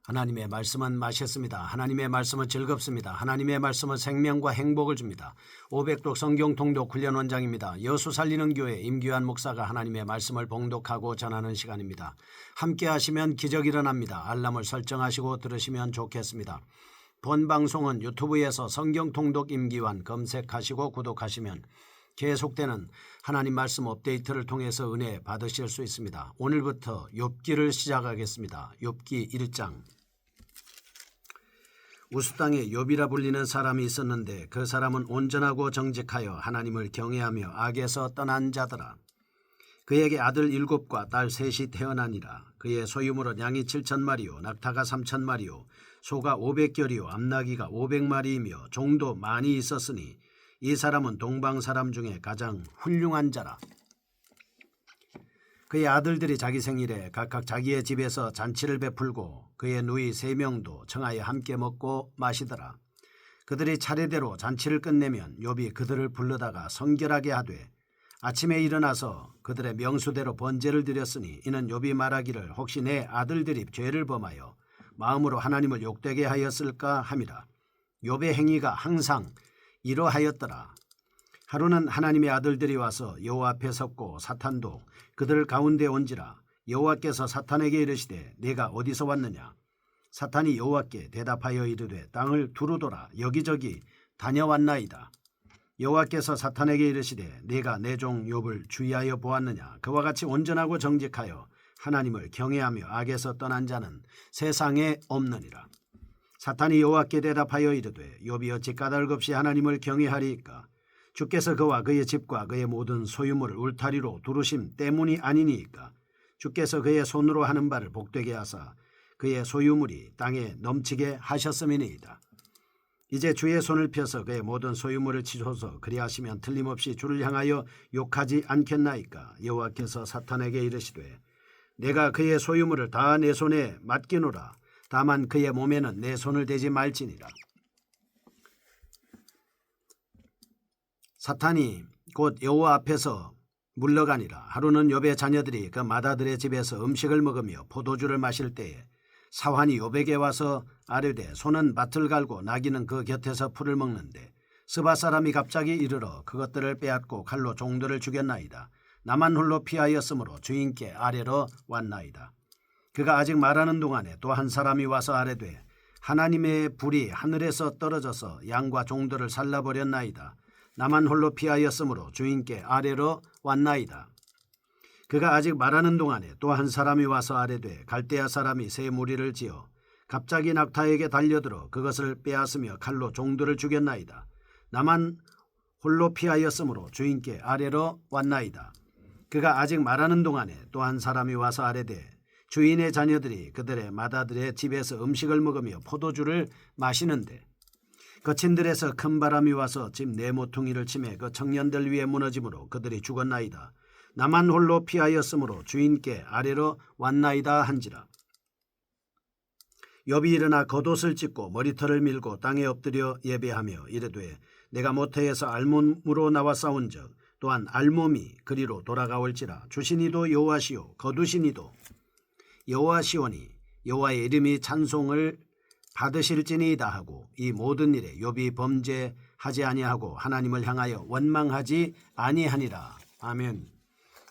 하나님의 말씀은 맛있습니다. 하나님의 말씀은 즐겁습니다. 하나님의 말씀은 생명과 행복을 줍니다. 500독 성경 통독 훈련 원장입니다. 여수 살리는 교회 임규환 목사가 하나님의 말씀을 봉독하고 전하는 시간입니다. 함께 하시면 기적이 일어납니다. 알람을 설정하시고 들으시면 좋겠습니다. 본 방송은 유튜브에서 성경 통독 임규환 검색하시고 구독하시면 계속되는 하나님 말씀 업데이트를 통해서 은혜 받으실 수 있습니다. 오늘부터 욥기를 시작하겠습니다. 욥기 1장. 우스 땅에 욥이라 불리는 사람이 있었는데 그 사람은 온전하고 정직하여 하나님을 경외하며 악에서 떠난 자더라. 그에게 아들 7과 딸 3이 태어나니라. 그의 소유물은 양이 7,000마리요 낙타가 3,000마리요 소가 500결이요 암나귀가 500마리이며 종도 많이 있었으니 이 사람은 동방 사람 중에 가장 훌륭한 자라. 그의 아들들이 자기 생일에 각각 자기의 집에서 잔치를 베풀고 그의 누이 3명도 청하여 함께 먹고 마시더라. 그들이 차례대로 잔치를 끝내면 욥이 그들을 불러다가 성결하게 하되 아침에 일어나서 그들의 명수대로 번제를 드렸으니 이는 욥이 말하기를 혹시 내 아들들이 죄를 범하여 마음으로 하나님을 욕되게 하였을까 함이라. 욥의 행위가 항상 이러하였더라. 하루는 하나님의 아들들이 와서 여호와 앞에 섰고 사탄도 그들 가운데 온지라. 여호와께서 사탄에게 이르시되 네가 어디서 왔느냐. 사탄이 여호와께 대답하여 이르되 땅을 두루도라 여기저기 다녀왔나이다. 여호와께서 사탄에게 이르시되 네가 내 종 욥을 주의하여 보았느냐. 그와 같이 온전하고 정직하여 하나님을 경외하며 악에서 떠난 자는 세상에 없느니라. 사탄이 여호와께 대답하여 이르되 욥이 어찌 까닭 없이 하나님을 경외하리이까. 주께서 그와 그의 집과 그의 모든 소유물을 울타리로 두르심 때문이 아니니이까. 주께서 그의 손으로 하는 바를 복되게 하사 그의 소유물이 땅에 넘치게 하셨음이니이다. 이제 주의 손을 펴서 그의 모든 소유물을 치소서. 그리하시면 틀림없이 주를 향하여 욕하지 않겠나이까. 여호와께서 사탄에게 이르시되 내가 그의 소유물을 다 내 손에 맡기노라. 다만 그의 몸에는 내 손을 대지 말지니라. 사탄이 곧 여호와 앞에서 물러가니라. 하루는 욥의 자녀들이 그 맏아들의 집에서 음식을 먹으며 포도주를 마실 때에 사환이 욥에게 와서 아뢰되 소는 밭을 갈고 나귀는 그 곁에서 풀을 먹는데 스바 사람이 갑자기 이르러 그것들을 빼앗고 칼로 종들을 죽였나이다. 나만 홀로 피하였으므로 주인께 아뢰러 왔나이다. 그가 아직 말하는 동안에 또 한 사람이 와서 아뢰되 하나님의 불이 하늘에서 떨어져서 양과 종들을 살라버렸나이다. 나만 홀로 피하였으므로 주인께 아뢰러 왔나이다. 그가 아직 말하는 동안에 또 한 사람이 와서 아뢰되 갈대아 사람이 새 무리를 지어 갑자기 낙타에게 달려들어 그것을 빼앗으며 칼로 종들을 죽였나이다. 나만 홀로 피하였으므로 주인께 아뢰러 왔나이다. 그가 아직 말하는 동안에 또 한 사람이 와서 아뢰되 주인의 자녀들이 그들의 맏아들의 집에서 음식을 먹으며 포도주를 마시는데 거친 들에서 큰 바람이 와서 집 네 모퉁이를 치매 그 청년들 위에 무너짐으로 그들이 죽었나이다. 나만 홀로 피하였으므로 주인께 아뢰러 왔나이다 한지라. 욥이 일어나 겉옷을 찢고 머리털을 밀고 땅에 엎드려 예배하며 이르되 내가 모태에서 알몸으로 나와 싸운즉 또한 알몸이 그리로 돌아가올지라. 주시니도 여호와시오 거두시니도 여호와시오니 여호와의 이름이 찬송을 받으실지니이다 하고 이 모든 일에 욥이 범죄하지 아니하고 하나님을 향하여 원망하지 아니하니라. 아멘.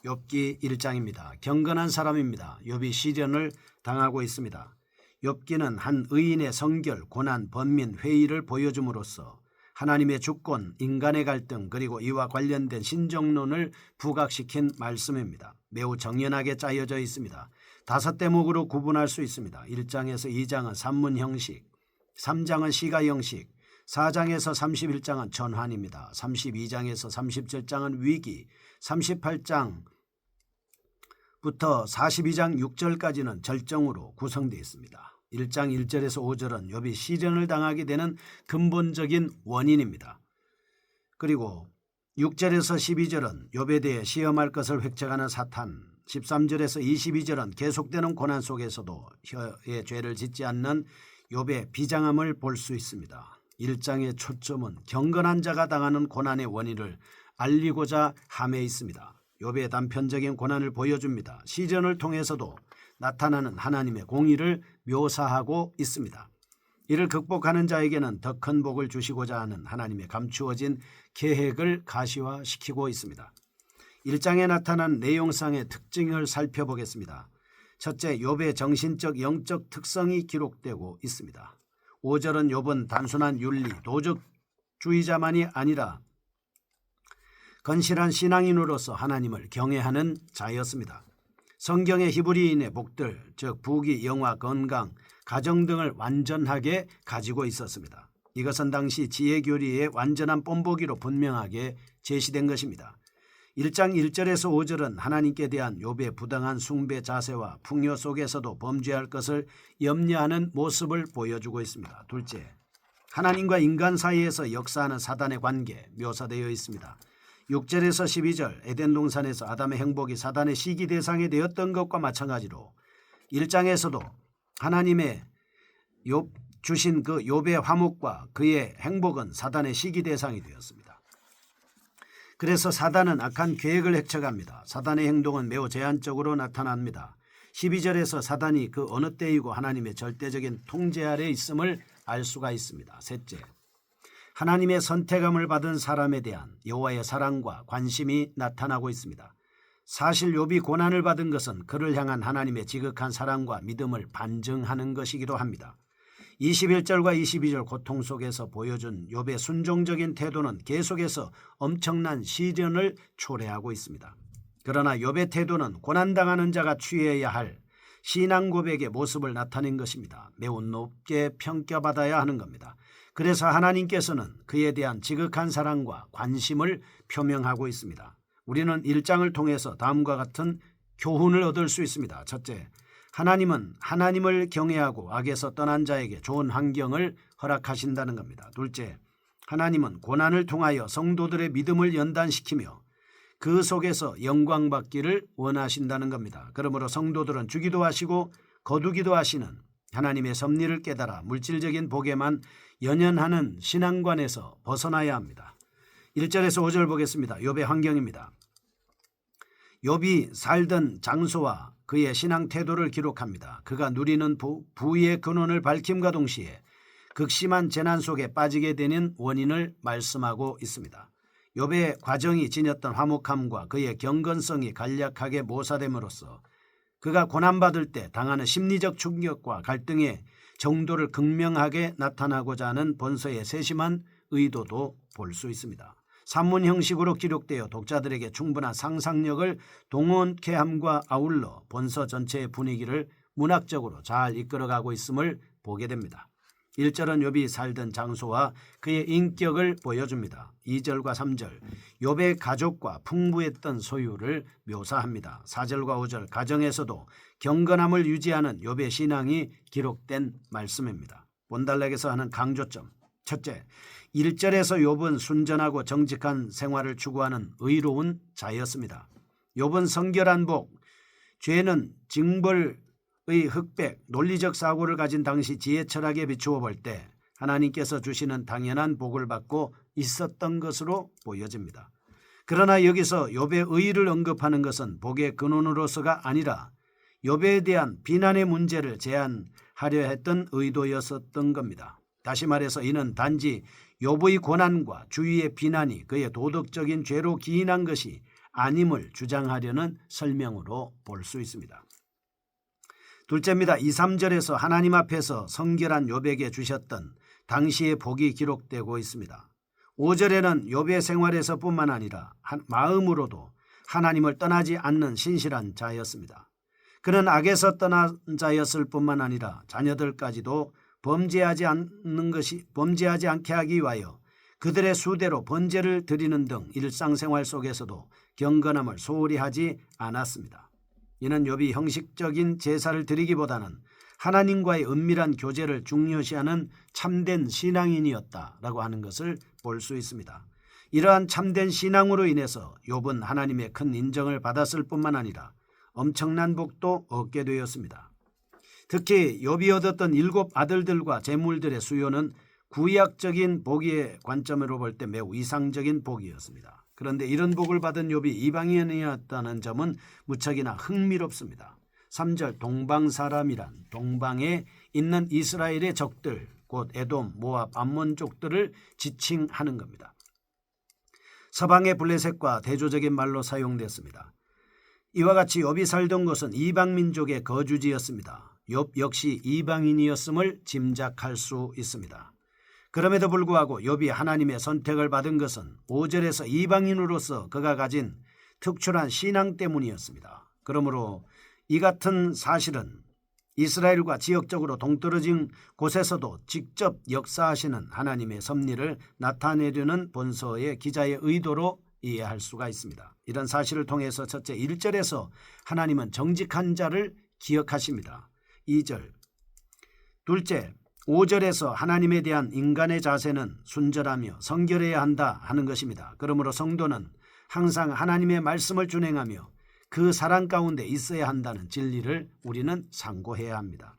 욥기 1장입니다. 경건한 사람입니다. 욥이 시련을 당하고 있습니다. 욥기는 한 의인의 성결, 고난, 번민, 회의를 보여줌으로써 하나님의 주권, 인간의 갈등 그리고 이와 관련된 신정론을 부각시킨 말씀입니다. 매우 정연하게 짜여져 있습니다. 5대목으로 구분할 수 있습니다. 1장에서 2장은 산문 형식, 3장은 시가 형식, 4장에서 31장은 전환입니다. 32장에서 37장은 위기, 38장부터 42장 6절까지는 절정으로 구성되어 있습니다. 1장 1절에서 5절은 욥이 시련을 당하게 되는 근본적인 원인입니다. 그리고 6절에서 12절은 욥에 대해 시험할 것을 획책하는 사탄, 13절에서 22절은 계속되는 고난 속에서도 혀의 죄를 짓지 않는 욥의 비장함을 볼 수 있습니다. 1장의 초점은 경건한 자가 당하는 고난의 원인을 알리고자 함에 있습니다. 욥의 단편적인 고난을 보여줍니다. 시련을 통해서도 나타나는 하나님의 공의를 묘사하고 있습니다. 이를 극복하는 자에게는 더 큰 복을 주시고자 하는 하나님의 감추어진 계획을 가시화시키고 있습니다. 1장에 나타난 내용상의 특징을 살펴보겠습니다. 첫째, 욥의 정신적 영적 특성이 기록되고 있습니다. 5절은 욥은 단순한 윤리, 도덕주의자만이 아니라 건실한 신앙인으로서 하나님을 경외하는 자였습니다. 성경의 히브리인의 복들, 즉 부귀, 영화, 건강, 가정 등을 완전하게 가지고 있었습니다. 이것은 당시 지혜교리의 완전한 뽐보기로 분명하게 제시된 것입니다. 1장 1절에서 5절은 하나님께 대한 욥의 부당한 숭배 자세와 풍요 속에서도 범죄할 것을 염려하는 모습을 보여주고 있습니다. 둘째, 하나님과 인간 사이에서 역사하는 사단의 관계 묘사되어 있습니다. 6절에서 12절 에덴 동산에서 아담의 행복이 사단의 시기 대상이 되었던 것과 마찬가지로 1장에서도 하나님의 주신 그 욥의 화목과 그의 행복은 사단의 시기 대상이 되었습니다. 그래서 사단은 악한 계획을 핵척합니다. 사단의 행동은 매우 제한적으로 나타납니다. 12절에서 사단이 그 어느 때이고 하나님의 절대적인 통제 아래 있음을 알 수가 있습니다. 셋째, 하나님의 선택함을 받은 사람에 대한 여호와의 사랑과 관심이 나타나고 있습니다. 사실 욥이 고난을 받은 것은 그를 향한 하나님의 지극한 사랑과 믿음을 반증하는 것이기도 합니다. 21절과 22절 고통 속에서 보여준 욥의 순종적인 태도는 계속해서 엄청난 시련을 초래하고 있습니다. 그러나 욥의 태도는 고난당하는 자가 취해야 할 신앙 고백의 모습을 나타낸 것입니다. 매우 높게 평가받아야 하는 겁니다. 그래서 하나님께서는 그에 대한 지극한 사랑과 관심을 표명하고 있습니다. 우리는 1장을 통해서 다음과 같은 교훈을 얻을 수 있습니다. 첫째, 하나님은 하나님을 경외하고 악에서 떠난 자에게 좋은 환경을 허락하신다는 겁니다. 둘째, 하나님은 고난을 통하여 성도들의 믿음을 연단시키며 그 속에서 영광받기를 원하신다는 겁니다. 그러므로 성도들은 주기도 하시고 거두기도 하시는 하나님의 섭리를 깨달아 물질적인 복에만 연연하는 신앙관에서 벗어나야 합니다. 1절에서 5절 보겠습니다. 욥의 환경입니다. 욥이 살던 장소와 그의 신앙 태도를 기록합니다. 그가 누리는 부의 근원을 밝힘과 동시에 극심한 재난 속에 빠지게 되는 원인을 말씀하고 있습니다. 욥의 과정이 지녔던 화목함과 그의 경건성이 간략하게 묘사됨으로써 그가 고난받을 때 당하는 심리적 충격과 갈등의 정도를 극명하게 나타나고자 하는 본서의 세심한 의도도 볼 수 있습니다. 산문 형식으로 기록되어 독자들에게 충분한 상상력을 동원케 함과 아울러 본서 전체의 분위기를 문학적으로 잘 이끌어가고 있음을 보게 됩니다. 1절은 욥이 살던 장소와 그의 인격을 보여줍니다. 2절과 3절 욥의 가족과 풍부했던 소유를 묘사합니다. 4절과 5절 가정에서도 경건함을 유지하는 욥의 신앙이 기록된 말씀입니다. 본달락에서 하는 강조점. 첫째, 1절에서 욥은 순전하고 정직한 생활을 추구하는 의로운 자였습니다. 욥은 성결한 복, 죄는 징벌의 흑백, 논리적 사고를 가진 당시 지혜 철학에 비추어 볼 때 하나님께서 주시는 당연한 복을 받고 있었던 것으로 보여집니다. 그러나 여기서 욥의 의를 언급하는 것은 복의 근원으로서가 아니라 욥에 대한 비난의 문제를 제한하려 했던 의도였었던 겁니다. 다시 말해서 이는 단지 욥의 고난과 주위의 비난이 그의 도덕적인 죄로 기인한 것이 아님을 주장하려는 설명으로 볼 수 있습니다. 둘째입니다. 2, 3절에서 하나님 앞에서 성결한 욥에게 주셨던 당시의 복이 기록되고 있습니다. 5절에는 욥의 생활에서뿐만 아니라 마음으로도 하나님을 떠나지 않는 신실한 자였습니다. 그는 악에서 떠난 자였을 뿐만 아니라 자녀들까지도 범죄하지 않게 하기 위하여 그들의 수대로 번제를 드리는 등 일상생활 속에서도 경건함을 소홀히 하지 않았습니다. 이는 욥이 형식적인 제사를 드리기보다는 하나님과의 은밀한 교제를 중요시하는 참된 신앙인이었다라고 하는 것을 볼 수 있습니다. 이러한 참된 신앙으로 인해서 욥은 하나님의 큰 인정을 받았을 뿐만 아니라 엄청난 복도 얻게 되었습니다. 특히 욥이 얻었던 7 아들들과 재물들의 수요는 구약적인 복의 관점으로 볼 때 매우 이상적인 복이었습니다. 그런데 이런 복을 받은 욥이 이방인이었다는 점은 무척이나 흥미롭습니다. 3절 동방 사람이란 동방에 있는 이스라엘의 적들 곧 에돔, 모압, 암몬족들을 지칭하는 겁니다. 서방의 블레셋과 대조적인 말로 사용됐습니다. 이와 같이 욥이 살던 곳은 이방민족의 거주지였습니다. 욥 역시 이방인이었음을 짐작할 수 있습니다. 그럼에도 불구하고 욥이 하나님의 선택을 받은 것은 5절에서 이방인으로서 그가 가진 특출한 신앙 때문이었습니다. 그러므로 이 같은 사실은 이스라엘과 지역적으로 동떨어진 곳에서도 직접 역사하시는 하나님의 섭리를 나타내려는 본서의 기자의 의도로 이해할 수가 있습니다. 이런 사실을 통해서 첫째 1절에서 하나님은 정직한 자를 기억하십니다. 2절 둘째 5절에서 하나님에 대한 인간의 자세는 순절하며 성결해야 한다 하는 것입니다. 그러므로 성도는 항상 하나님의 말씀을 준행하며 그 사랑 가운데 있어야 한다는 진리를 우리는 상고해야 합니다.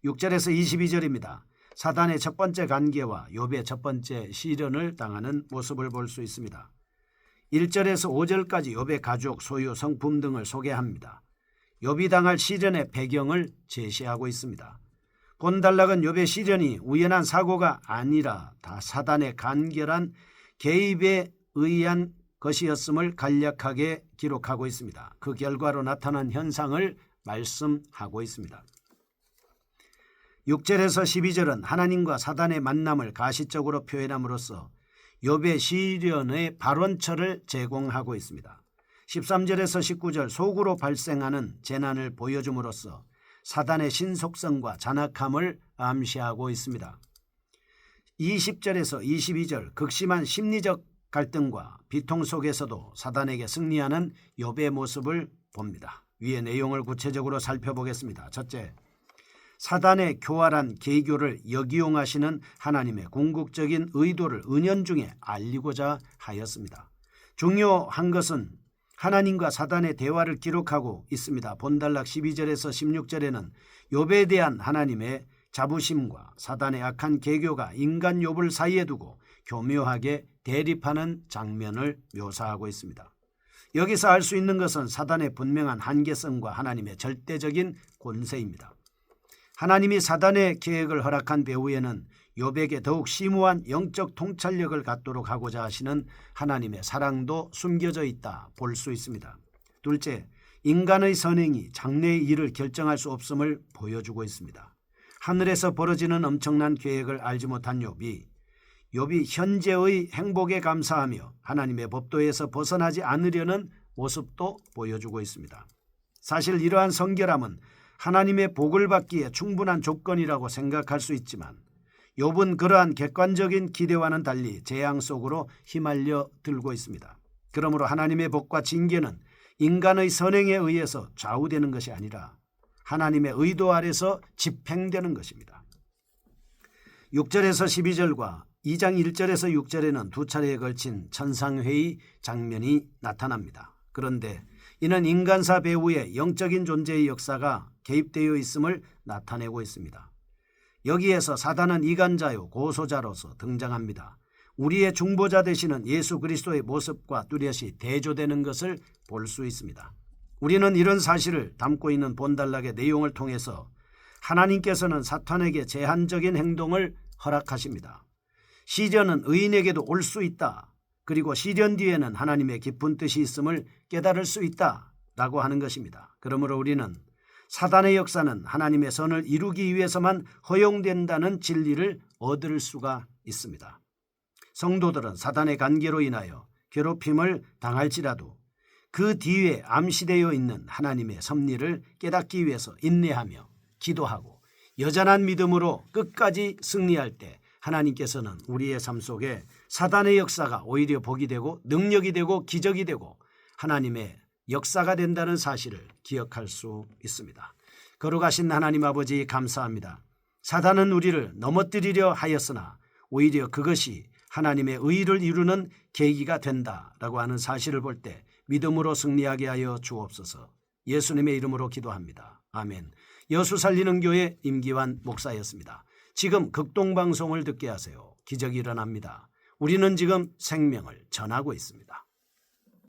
6절에서 22절입니다. 사단의 첫 번째 관계와 욥의 첫 번째 시련을 당하는 모습을 볼 수 있습니다. 1절에서 5절까지 욥의 가족, 소유, 성품 등을 소개합니다. 욥이 당할 시련의 배경을 제시하고 있습니다. 본단락은 욥의 시련이 우연한 사고가 아니라 다 사단의 간결한 개입에 의한 것이었음을 간략하게 기록하고 있습니다. 그 결과로 나타난 현상을 말씀하고 있습니다. 6절에서 12절은 하나님과 사단의 만남을 가시적으로 표현함으로써 욥의 시련의 발원처를 제공하고 있습니다. 13절에서 19절 속으로 발생하는 재난을 보여줌으로써 사단의 신속성과 잔악함을 암시하고 있습니다. 20절에서 22절 극심한 심리적 갈등과 비통 속에서도 사단에게 승리하는 욥의 모습을 봅니다. 위의 내용을 구체적으로 살펴보겠습니다. 첫째, 사단의 교활한 계교를 역이용하시는 하나님의 궁극적인 의도를 은연중에 알리고자 하였습니다. 중요한 것은 하나님과 사단의 대화를 기록하고 있습니다. 본단락 12절에서 16절에는 욥에 대한 하나님의 자부심과 사단의 악한 계교가 인간 욥을 사이에 두고 교묘하게 대립하는 장면을 묘사하고 있습니다. 여기서 알 수 있는 것은 사단의 분명한 한계성과 하나님의 절대적인 권세입니다. 하나님이 사단의 계획을 허락한 배후에는 욥에게 더욱 심오한 영적 통찰력을 갖도록 하고자 하시는 하나님의 사랑도 숨겨져 있다 볼 수 있습니다. 둘째, 인간의 선행이 장래의 일을 결정할 수 없음을 보여주고 있습니다. 하늘에서 벌어지는 엄청난 계획을 알지 못한 욥이 현재의 행복에 감사하며 하나님의 법도에서 벗어나지 않으려는 모습도 보여주고 있습니다. 사실 이러한 성결함은 하나님의 복을 받기에 충분한 조건이라고 생각할 수 있지만 욥은 그러한 객관적인 기대와는 달리 재앙 속으로 휘말려 들고 있습니다. 그러므로 하나님의 복과 징계는 인간의 선행에 의해서 좌우되는 것이 아니라 하나님의 의도 아래서 집행되는 것입니다. 6절에서 12절과 2장 1절에서 6절에는 두 차례에 걸친 천상회의 장면이 나타납니다. 그런데 이는 인간사 배후에 영적인 존재의 역사가 개입되어 있음을 나타내고 있습니다. 여기에서 사단은 이간자요 고소자로서 등장합니다. 우리의 중보자 되시는 예수 그리스도의 모습과 뚜렷이 대조되는 것을 볼 수 있습니다. 우리는 이런 사실을 담고 있는 본단락의 내용을 통해서 하나님께서는 사탄에게 제한적인 행동을 허락하십니다. 시련은 의인에게도 올 수 있다. 그리고 시련 뒤에는 하나님의 깊은 뜻이 있음을 깨달을 수 있다라고 하는 것입니다. 그러므로 우리는 사단의 역사는 하나님의 선을 이루기 위해서만 허용된다는 진리를 얻을 수가 있습니다. 성도들은 사단의 관계로 인하여 괴롭힘을 당할지라도 그 뒤에 암시되어 있는 하나님의 섭리를 깨닫기 위해서 인내하며 기도하고 여전한 믿음으로 끝까지 승리할 때 하나님께서는 우리의 삶 속에 사단의 역사가 오히려 복이 되고 능력이 되고 기적이 되고 하나님의 역사가 된다는 사실을 기억할 수 있습니다. 거룩하신 하나님 아버지 감사합니다. 사단은 우리를 넘어뜨리려 하였으나 오히려 그것이 하나님의 의를 이루는 계기가 된다라고 하는 사실을 볼 때 믿음으로 승리하게 하여 주옵소서. 예수님의 이름으로 기도합니다. 아멘. 여수 살리는 교회 임기환 목사였습니다. 지금 극동방송을 듣게 하세요. 기적이 일어납니다. 우리는 지금 생명을 전하고 있습니다.